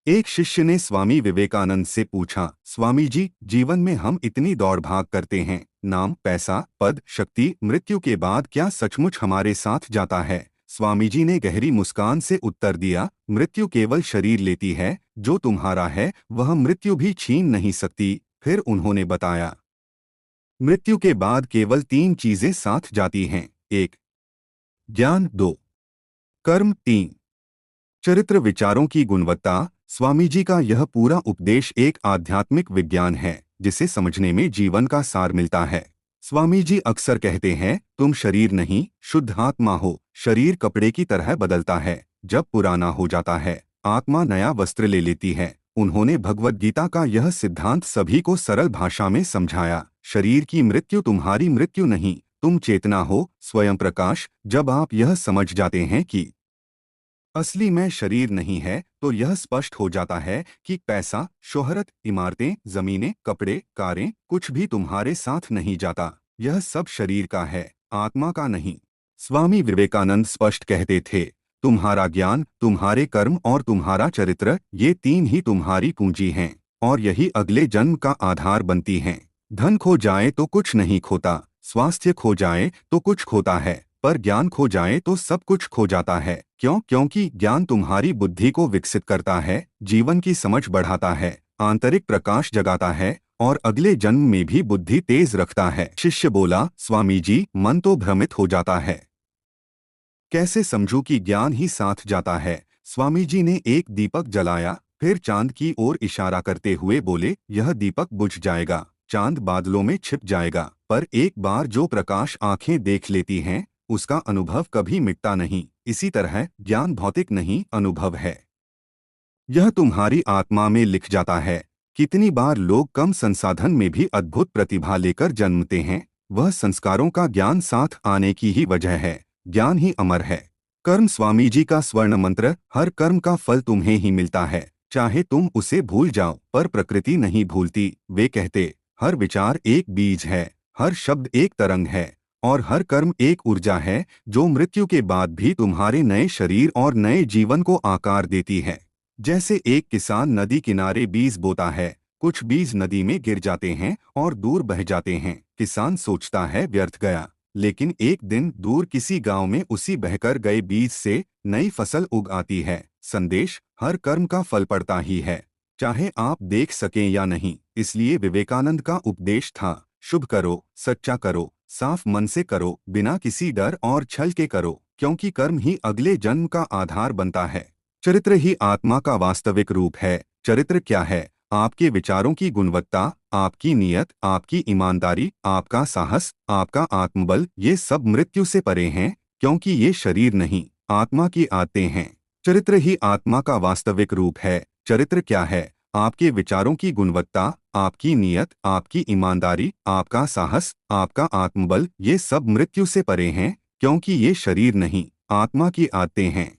एक शिष्य ने स्वामी विवेकानंद से पूछा, स्वामी जी, जीवन में हम इतनी दौड़ भाग करते हैं, नाम, पैसा, पद, शक्ति, मृत्यु के बाद क्या सचमुच हमारे साथ जाता है? स्वामी जी ने गहरी मुस्कान से उत्तर दिया, मृत्यु केवल शरीर लेती है, जो तुम्हारा है वह मृत्यु भी छीन नहीं सकती। फिर उन्होंने बताया, मृत्यु के बाद केवल तीन चीजें साथ जाती हैं। एक, ज्ञान। दो, कर्म। तीन, चरित्र विचारों की गुणवत्ता। स्वामी जी का यह पूरा उपदेश एक आध्यात्मिक विज्ञान है जिसे समझने में जीवन का सार मिलता है। स्वामी जी अक्सर कहते हैं, तुम शरीर नहीं, शुद्ध आत्मा हो। शरीर कपड़े की तरह बदलता है, जब पुराना हो जाता है आत्मा नया वस्त्र ले लेती है। उन्होंने भगवद गीता का यह सिद्धांत सभी को सरल भाषा में समझाया। शरीर की मृत्यु तुम्हारी मृत्यु नहीं, तुम चेतना हो, स्वयं प्रकाश। जब आप यह समझ जाते हैं कि असली में शरीर नहीं है, तो यह स्पष्ट हो जाता है कि पैसा, शोहरत, इमारतें, जमीनें, कपड़े, कारें, कुछ भी तुम्हारे साथ नहीं जाता। यह सब शरीर का है, आत्मा का नहीं। स्वामी विवेकानंद स्पष्ट कहते थे, तुम्हारा ज्ञान, तुम्हारे कर्म और तुम्हारा चरित्र, ये तीन ही तुम्हारी पूंजी हैं और यही अगले जन्म का आधार बनती हैं। धन खो जाए तो कुछ नहीं खोता, स्वास्थ्य खो जाए तो कुछ खोता है, पर ज्ञान खो जाए तो सब कुछ खो जाता है। क्यों? क्योंकि ज्ञान तुम्हारी बुद्धि को विकसित करता है, जीवन की समझ बढ़ाता है, आंतरिक प्रकाश जगाता है और अगले जन्म में भी बुद्धि तेज रखता है। शिष्य बोला, स्वामी जी, मन तो भ्रमित हो जाता है, कैसे समझूं कि ज्ञान ही साथ जाता है? स्वामी जी ने एक दीपक जलाया, फिर चांद की ओर इशारा करते हुए बोले, यह दीपक बुझ जाएगा, चांद बादलों में छिप जाएगा, पर एक बार जो प्रकाश आंखें देख लेती हैं, उसका अनुभव कभी मिटता नहीं। इसी तरह ज्ञान भौतिक नहीं, अनुभव है। यह तुम्हारी आत्मा में लिख जाता है। कितनी बार लोग कम संसाधन में भी अद्भुत प्रतिभा लेकर जन्मते हैं, वह संस्कारों का ज्ञान साथ आने की ही वजह है। ज्ञान ही अमर है। कर्म। स्वामी जी का स्वर्ण मंत्र, हर कर्म का फल तुम्हें ही मिलता है, चाहे तुम उसे भूल जाओ, पर प्रकृति नहीं भूलती। वे कहते, हर विचार एक बीज है, हर शब्द एक तरंग है और हर कर्म एक ऊर्जा है, जो मृत्यु के बाद भी तुम्हारे नए शरीर और नए जीवन को आकार देती है। जैसे एक किसान नदी किनारे बीज बोता है, कुछ बीज नदी में गिर जाते हैं और दूर बह जाते हैं। किसान सोचता है व्यर्थ गया, लेकिन एक दिन दूर किसी गांव में उसी बहकर गए बीज से नई फसल उग आती है। संदेश, हर कर्म का फल पड़ता ही है, चाहे आप देख सकें या नहीं। इसलिए विवेकानंद का उपदेश था, शुभ करो, सच्चा करो, साफ मन से करो, बिना किसी डर और छल के करो, क्योंकि कर्म ही अगले जन्म का आधार बनता है। चरित्र ही आत्मा का वास्तविक रूप है। चरित्र क्या है? आपके विचारों की गुणवत्ता, आपकी नीयत, आपकी ईमानदारी, आपका साहस, आपका आत्मबल, ये सब मृत्यु से परे हैं, क्योंकि ये शरीर नहीं, आत्मा की आदतें हैं। चरित्र ही आत्मा का वास्तविक रूप है। चरित्र क्या है? आपके विचारों की गुणवत्ता, आपकी नीयत, आपकी ईमानदारी, आपका साहस, आपका आत्मबल, ये सब मृत्यु से परे हैं, क्योंकि ये शरीर नहीं, आत्मा की आदतें हैं।